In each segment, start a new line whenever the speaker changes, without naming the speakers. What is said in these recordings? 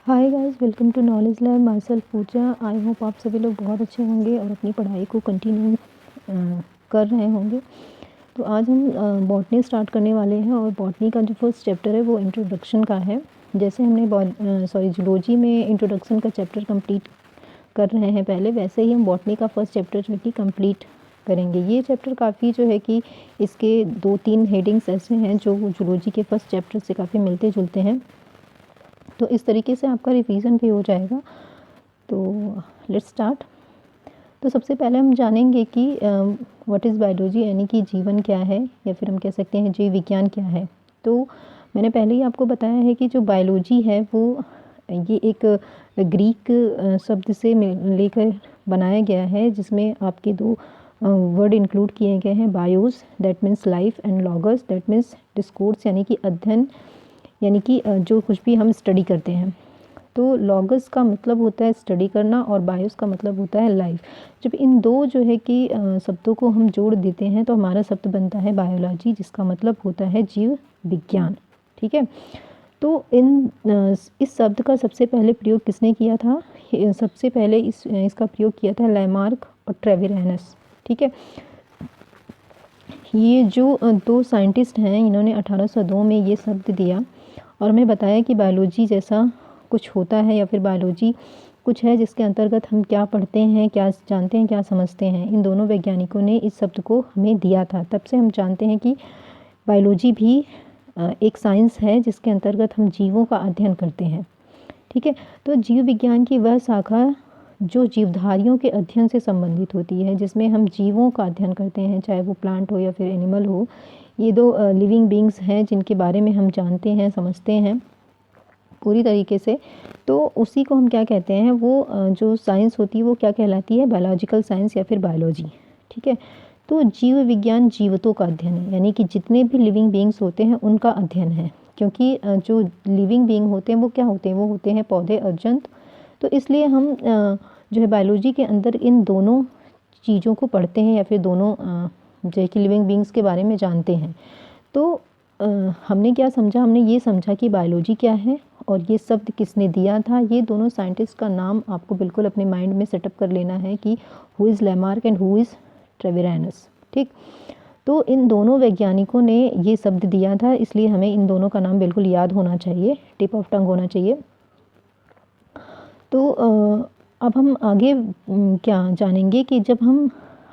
Hi guys, welcome to knowledge lab. Myself Pooja. I hope आप सभी लोग बहुत अच्छे होंगे और अपनी पढ़ाई को कंटिन्यू कर रहे होंगे। तो आज हम बॉटनी स्टार्ट करने वाले हैं और बॉटनी का जो फर्स्ट चैप्टर है वो इंट्रोडक्शन का है। जैसे हमने जूलॉजी में इंट्रोडक्शन का चैप्टर कंप्लीट कर रहे हैं पहले, वैसे ही हम बॉटनी का फर्स्ट चैप्टर जो है कि कंप्लीट करेंगे। ये चैप्टर काफ़ी जो है कि इसके 2-3 हेडिंग्स ऐसे हैं जो जूलॉजी के फर्स्ट चैप्टर से काफ़ी मिलते जुलते हैं, तो इस तरीके से आपका रिवीजन भी हो जाएगा। तो लेट्स स्टार्ट। तो सबसे पहले हम जानेंगे कि व्हाट इज़ बायोलॉजी, यानी कि जीवन क्या है, या फिर हम कह सकते हैं जीव विज्ञान क्या है। तो मैंने पहले ही आपको बताया है कि जो बायोलॉजी है वो ये एक ग्रीक शब्द से लेकर बनाया गया है, जिसमें आपके दो वर्ड इंक्लूड किए गए हैं। BIOS that means life, and logos that means discourse यानी कि अध्ययन, यानी कि जो कुछ भी हम स्टडी करते हैं। तो लॉगस का मतलब होता है स्टडी करना और बायोस का मतलब होता है लाइफ। जब इन दो जो है कि शब्दों को हम जोड़ देते हैं तो हमारा शब्द बनता है बायोलॉजी, जिसका मतलब होता है जीव विज्ञान। ठीक है। तो इस शब्द का सबसे पहले प्रयोग किसने किया था? सबसे पहले इसका प्रयोग किया था लैमार्क और ट्रेविरैनस। ठीक है। ये जो दो साइंटिस्ट हैं, इन्होंने 1802 में ये शब्द दिया और हमें बताया कि बायोलॉजी जैसा कुछ होता है, या फिर बायोलॉजी कुछ है जिसके अंतर्गत हम क्या पढ़ते हैं, क्या जानते हैं, क्या समझते हैं। इन दोनों वैज्ञानिकों ने इस शब्द को हमें दिया था। तब से हम जानते हैं कि बायोलॉजी भी एक साइंस है जिसके अंतर्गत हम जीवों का अध्ययन करते हैं। ठीक है। तो जीव विज्ञान की वह शाखा जो जीवधारियों के अध्ययन से संबंधित होती है, जिसमें हम जीवों का अध्ययन करते हैं, चाहे वो प्लांट हो या फिर एनिमल हो। ये दो लिविंग बींग्स हैं जिनके बारे में हम जानते हैं, समझते हैं पूरी तरीके से। तो उसी को हम क्या कहते हैं, वो जो साइंस होती है वो क्या कहलाती है? बायोलॉजिकल साइंस या फिर बायोलॉजी। ठीक है। तो जीव विज्ञान जीवतों का अध्ययन है, यानी कि जितने भी लिविंग बींग्स होते हैं उनका अध्ययन है। क्योंकि जो लिविंग बींग होते हैं वो क्या होते हैं? वो होते हैं पौधे और जंतु। तो इसलिए हम जो है बायोलॉजी के अंदर इन दोनों चीज़ों को पढ़ते हैं, या फिर दोनों जो है कि लिविंग बींग्स के बारे में जानते हैं। तो हमने क्या समझा? हमने ये समझा कि बायोलॉजी क्या है और ये शब्द किसने दिया था। ये दोनों साइंटिस्ट का नाम आपको बिल्कुल अपने माइंड में सेटअप कर लेना है कि who is Lamarck and who is Treviranus. ठीक। तो इन दोनों वैज्ञानिकों ने ये शब्द दिया था, इसलिए हमें इन दोनों का नाम बिल्कुल याद होना चाहिए, टिप ऑफ टंग होना चाहिए। तो अब हम आगे क्या जानेंगे कि जब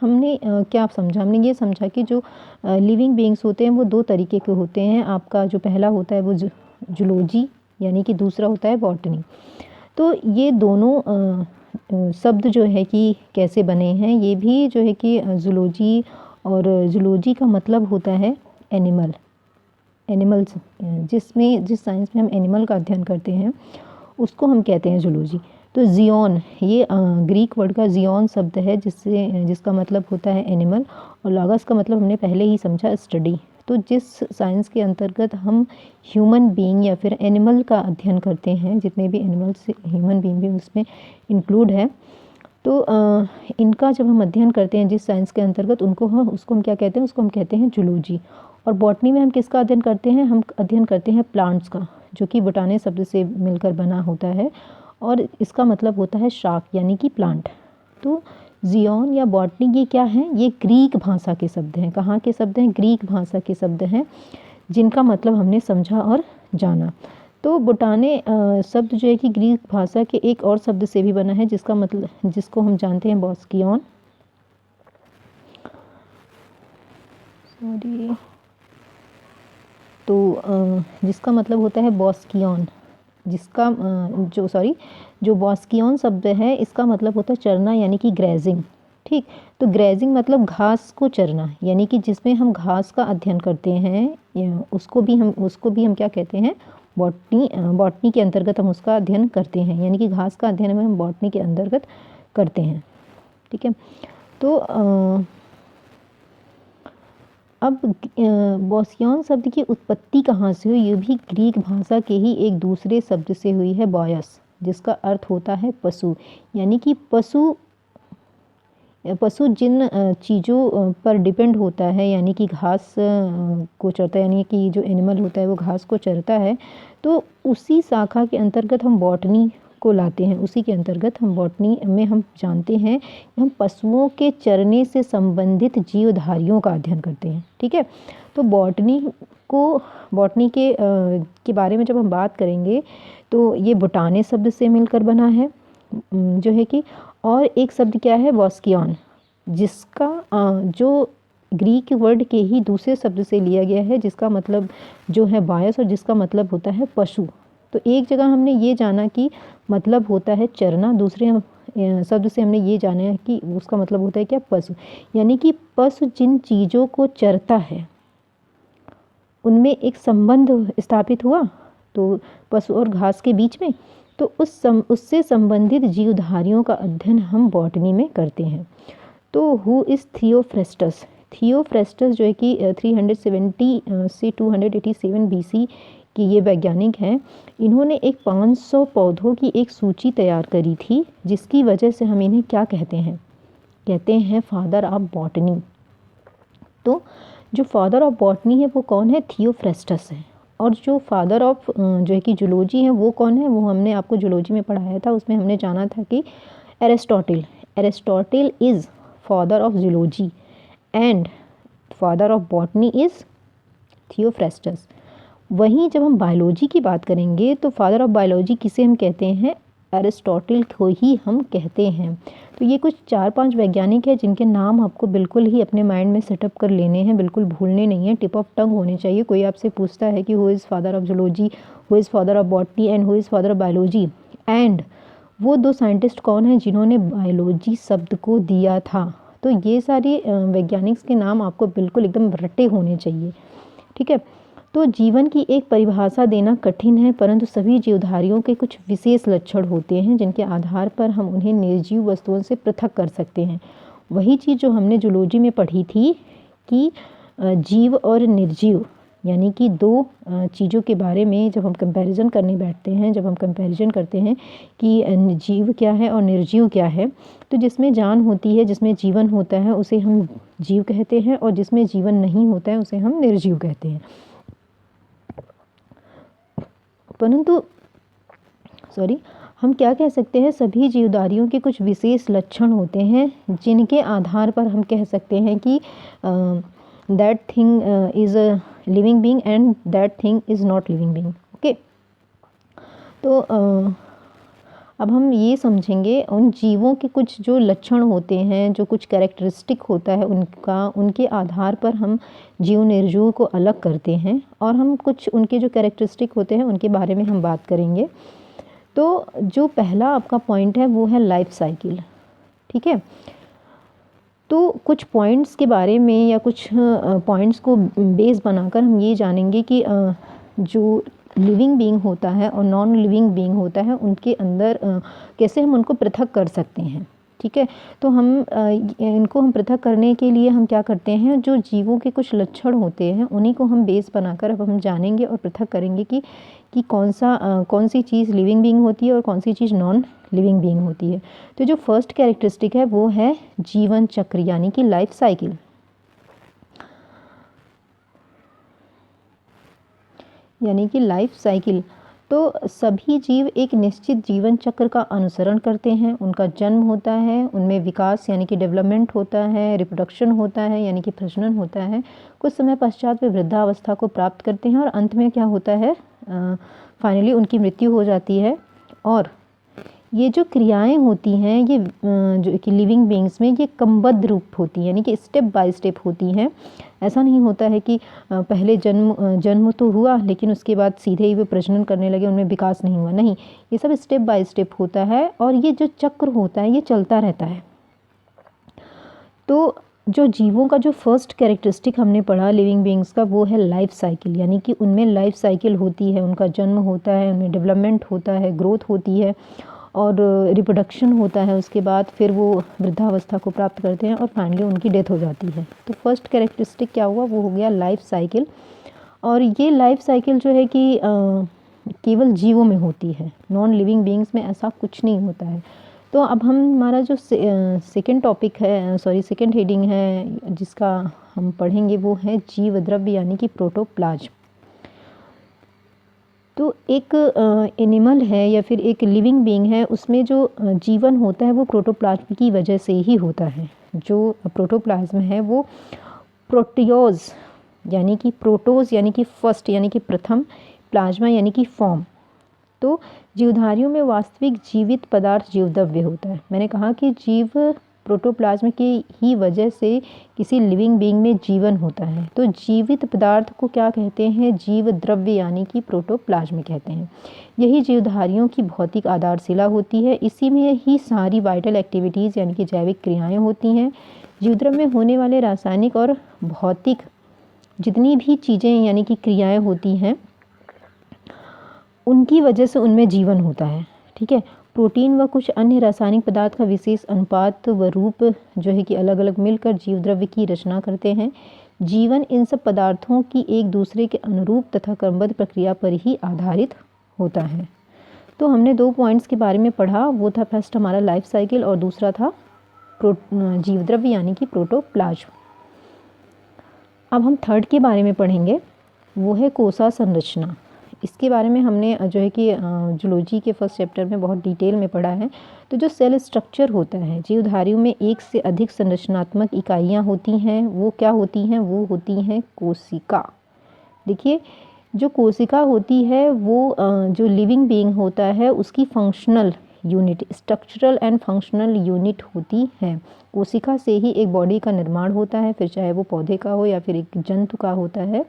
हमने क्या समझा? हमने ये समझा कि जो लिविंग बीइंग्स होते हैं वो दो तरीके के होते हैं। आपका जो पहला होता है वो जूलॉजी, यानी कि दूसरा होता है बॉटनी। तो ये दोनों शब्द जो है कि कैसे बने हैं, ये भी जो है कि जूलॉजी, और जूलॉजी का मतलब होता है एनिमल, एनिमल्स। जिस साइंस में हम एनिमल का अध्ययन करते हैं उसको हम कहते हैं जूलॉजी। तो जियोन, ये ग्रीक वर्ड का जियोन शब्द है जिसका मतलब होता है एनिमल, और लॉगस का मतलब हमने पहले ही समझा स्टडी। तो जिस साइंस के अंतर्गत हम ह्यूमन बीइंग या फिर एनिमल का अध्ययन करते हैं, जितने भी एनिमल्स, ह्यूमन बीइंग भी उसमें इंक्लूड है। तो इनका जब हम अध्ययन करते हैं जिस साइंस के अंतर्गत, उसको हम क्या कहते हैं? उसको हम कहते हैं जूलॉजी। और बॉटनी में हम किसका अध्ययन करते हैं? हम अध्ययन करते हैं प्लांट्स का, जो कि बोटाने शब्द से मिलकर बना होता है, और इसका मतलब होता है शाक, यानी कि प्लांट। तो जियोन या बॉटनी ये क्या है? ये ग्रीक भाषा के शब्द हैं। कहाँ के शब्द हैं? ग्रीक भाषा के शब्द हैं, जिनका मतलब हमने समझा और जाना। तो बोटाने शब्द जो है कि ग्रीक भाषा के एक और शब्द से भी बना है, जिसका मतलब, जिसको हम जानते हैं बॉस्कियन। सॉरी। तो जिसका मतलब होता है बॉस्कियन, जिसका जो बॉस्कियन शब्द है इसका मतलब होता है चरना, यानी कि ग्रेजिंग। ठीक। तो ग्रेजिंग मतलब घास को चरना, यानी कि जिसमें हम घास का अध्ययन करते हैं, उसको भी हम क्या कहते हैं? बॉटनी। बॉटनी के अंतर्गत हम उसका अध्ययन करते हैं, यानी कि घास का अध्ययन हम बॉटनी के अंतर्गत करते हैं। ठीक है। तो अब बॉस्कियन शब्द की उत्पत्ति कहाँ से हुई? ये भी ग्रीक भाषा के ही एक दूसरे शब्द से हुई है, बॉयस, जिसका अर्थ होता है पशु। यानी कि पशु पशु जिन चीज़ों पर डिपेंड होता है, यानी कि घास को चरता है, यानी कि जो एनिमल होता है वो घास को चरता है, तो उसी शाखा के अंतर्गत हम बॉटनी को लाते हैं। उसी के अंतर्गत हम बॉटनी में हम जानते हैं कि हम पशुओं के चरने से संबंधित जीवधारियों का अध्ययन करते हैं। ठीक है, तो बॉटनी के बारे में जब हम बात करेंगे तो ये बोटाने शब्द से मिलकर बना है, जो है कि, और एक शब्द क्या है, वॉस्कियन, जिसका जो ग्रीक वर्ड के ही दूसरे शब्द से लिया गया है, जिसका मतलब जो है बायस और जिसका मतलब होता है पशु। तो एक जगह हमने ये जाना कि मतलब होता है चरना, दूसरे शब्द से हमने ये जाना है कि उसका मतलब होता है क्या, पशु। यानी कि पशु जिन चीज़ों को चरता है उनमें एक संबंध स्थापित हुआ, तो पशु और घास के बीच में, तो उससे संबंधित जीवधारियों का अध्ययन हम बॉटनी में करते हैं। तो हु इज़ थियोफ्रेस्टस? थियोफ्रेस्टस जो है कि 370 से 287 BC की ये वैज्ञानिक हैं। इन्होंने एक 500 पौधों की एक सूची तैयार करी थी, जिसकी वजह से हम इन्हें क्या कहते हैं फादर ऑफ बॉटनी। तो जो फादर ऑफ बॉटनी है वो कौन है, थियोफ्रेस्टस है। और जो फादर ऑफ जो है कि जूलॉजी है वो कौन है, वो हमने आपको जूलॉजी में पढ़ाया था, उसमें हमने जाना था कि Aristotle is father of zoology and father of botany is Theophrastus. वहीं जब हम बायोलॉजी की बात करेंगे तो फादर ऑफ बायोलॉजी किसे हम कहते हैं, एरिस्टोटल को ही हम कहते हैं। तो ये कुछ 4-5 वैज्ञानिक हैं जिनके नाम आपको बिल्कुल ही अपने माइंड में सेटअप कर लेने हैं, बिल्कुल भूलने नहीं है, टिप ऑफ टंग होने चाहिए। कोई आपसे पूछता है कि who is father of zoology, who is father of botany and who is father of biology, and वो 2 साइंटिस्ट कौन हैं जिन्होंने बायोलॉजी शब्द को दिया था। तो ये सारे वैज्ञानिक के नाम आपको बिल्कुल एकदम रटे होने चाहिए। ठीक है, तो जीवन की एक परिभाषा देना कठिन है, परंतु सभी जीवधारियों के कुछ विशेष लक्षण होते हैं जिनके आधार पर हम उन्हें निर्जीव वस्तुओं से पृथक कर सकते हैं। वही चीज़ जो हमने जूलॉजी में पढ़ी थी कि जीव और निर्जीव, यानी कि 2 चीज़ों के बारे में जब हम कंपैरिजन करने बैठते हैं, जब हम कंपैरिजन करते हैं कि जीव क्या है और निर्जीव क्या है, तो जिसमें जान होती है, जिसमें जीवन होता है, उसे हम जीव कहते हैं, और जिसमें जीवन नहीं होता है उसे हम निर्जीव कहते हैं। परंतु हम क्या कह सकते हैं, सभी जीवधारियों के कुछ विशेष लक्षण होते हैं जिनके आधार पर हम कह सकते हैं कि that thing is a living being and that thing is not living being. Okay, तो अब हम ये समझेंगे उन जीवों के कुछ जो लक्षण होते हैं, जो कुछ कैरेक्टरिस्टिक होता है उनके आधार पर हम जीव निर्जीव को अलग करते हैं, और हम कुछ उनके जो कैरेक्टरिस्टिक होते हैं उनके बारे में हम बात करेंगे। तो जो पहला आपका पॉइंट है वो है लाइफ साइकिल। ठीक है, तो कुछ पॉइंट्स के बारे में या कुछ पॉइंट्स को बेस बनाकर हम ये जानेंगे कि जो लिविंग बीइंग होता है और नॉन लिविंग बीइंग होता है उनके अंदर कैसे हम उनको पृथक कर सकते हैं। ठीक है, तो इनको हम पृथक करने के लिए हम क्या करते हैं, जो जीवों के कुछ लक्षण होते हैं उन्हीं को हम बेस बनाकर अब हम जानेंगे और पृथक करेंगे कि कौन सी चीज़ लिविंग बीइंग होती है और कौन सी चीज़ नॉन लिविंग बीइंग होती है। तो जो फर्स्ट कैरेक्टरिस्टिक है वो है जीवन चक्र, यानी कि लाइफ साइकिल। तो सभी जीव एक निश्चित जीवन चक्र का अनुसरण करते हैं। उनका जन्म होता है, उनमें विकास यानी कि डेवलपमेंट होता है, रिप्रोडक्शन होता है यानी कि प्रजनन होता है, कुछ समय पश्चात वे वृद्धावस्था को प्राप्त करते हैं और अंत में क्या होता है, फाइनली उनकी मृत्यु हो जाती है। और ये जो क्रियाएं होती हैं ये जो कि लिविंग बीइंग्स में ये क्रमबद्ध रूप होती हैं, यानी कि स्टेप बाय स्टेप होती हैं। ऐसा नहीं होता है कि पहले जन्म तो हुआ लेकिन उसके बाद सीधे ही वे प्रजनन करने लगे, उनमें विकास नहीं हुआ, नहीं, ये सब स्टेप बाय स्टेप होता है और ये जो चक्र होता है ये चलता रहता है। तो जो जीवों का जो फर्स्ट कैरेक्टरिस्टिक हमने पढ़ा लिविंग बीइंग्स का वो है लाइफ साइकिल, यानी कि उनमें लाइफ साइकिल होती है, उनका जन्म होता है, उनमें डेवलपमेंट होता है, ग्रोथ होती है और रिप्रोडक्शन होता है। उसके बाद फिर वो वृद्धावस्था को प्राप्त करते हैं और फाइनली उनकी डेथ हो जाती है। तो फर्स्ट कैरेक्टरिस्टिक क्या हुआ, वो हो गया लाइफ साइकिल। और ये लाइफ साइकिल जो है कि केवल जीवों में होती है, नॉन लिविंग बीइंग्स में ऐसा कुछ नहीं होता है। तो अब हमारा जो सेकंड टॉपिक है, सेकंड हेडिंग है जिसका हम पढ़ेंगे वो है जीव द्रव्य यानी कि प्रोटोप्लाज्म। तो एक एनिमल है या फिर एक लिविंग बीइंग है, उसमें जो जीवन होता है वो प्रोटोप्लाज्म की वजह से ही होता है। जो प्रोटोप्लाज्म है वो प्रोटियोज यानी कि प्रोटोज यानी कि फर्स्ट यानी कि प्रथम, प्लाज्मा यानी कि फॉर्म। तो जीवधारियों में वास्तविक जीवित पदार्थ जीवद्रव्य होता है। मैंने कहा कि जीव प्रोटोप्लाज्म की ही वजह से किसी लिविंग बीइंग में जीवन होता है। तो जीवित पदार्थ को क्या कहते हैं? जीव द्रव्य यानी कि प्रोटोप्लाज्म कहते हैं। यही जीवधारियों की भौतिक आधारशिला होती है। इसी में ही सारी वाइटल एक्टिविटीज़ यानी कि जैविक क्रियाएं होती हैं। जीवद्रव्य में होने वाले रासायनिक और भौतिक जितनी भी चीज़ें यानी कि क्रियाएं होती हैं उनकी वजह से उनमें जीवन होता है। ठीक है। प्रोटीन व कुछ अन्य रासायनिक पदार्थ का विशेष अनुपात व रूप जो है कि अलग अलग मिलकर जीवद्रव्य की रचना करते हैं। जीवन इन सब पदार्थों की एक दूसरे के अनुरूप तथा क्रमबद्ध प्रक्रिया पर ही आधारित होता है। तो हमने 2 पॉइंट्स के बारे में पढ़ा, वो था फर्स्ट हमारा लाइफ साइकिल और दूसरा था जीवद्रव्य यानी कि प्रोटोप्लाज्म। अब हम थर्ड के बारे में पढ़ेंगे, वो है कोसा संरचना। इसके बारे में हमने जो है कि जूलॉजी के फर्स्ट चैप्टर में बहुत डिटेल में पढ़ा है। तो जो सेल स्ट्रक्चर होता है, जीवधारियों में एक से अधिक संरचनात्मक इकाइयाँ होती हैं। वो क्या होती हैं? वो होती हैं कोशिका। देखिए, जो कोशिका होती है वो जो लिविंग बीइंग होता है उसकी functional unit, structural and functional unit होती है। कोशिका से ही एक बॉडी का निर्माण होता है, फिर चाहे वो पौधे का हो या फिर एक जंतु का होता है।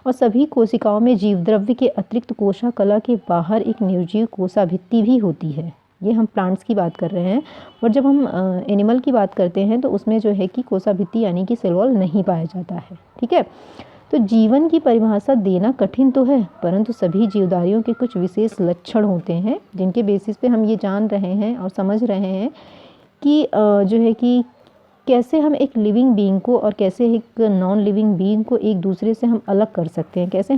और सभी कोशिकाओं में जीवद्रव्य के अतिरिक्त कोशा कला के बाहर एक निर्जीव कोशाभित्ति भी होती है। ये हम प्लांट्स की बात कर रहे हैं, और जब हम एनिमल की बात करते हैं तो उसमें जो है कि कोशाभित्ति यानी कि सेल वॉल नहीं पाया जाता है। ठीक है। तो जीवन की परिभाषा देना कठिन तो है, परंतु सभी जीवधारियों के कुछ विशेष लक्षण होते हैं जिनके बेसिस पे हम ये जान रहे हैं और समझ रहे हैं कि जो है कि कैसे हम एक लिविंग बीइंग को और कैसे एक नॉन लिविंग बीइंग को एक दूसरे से हम अलग कर सकते हैं, कैसे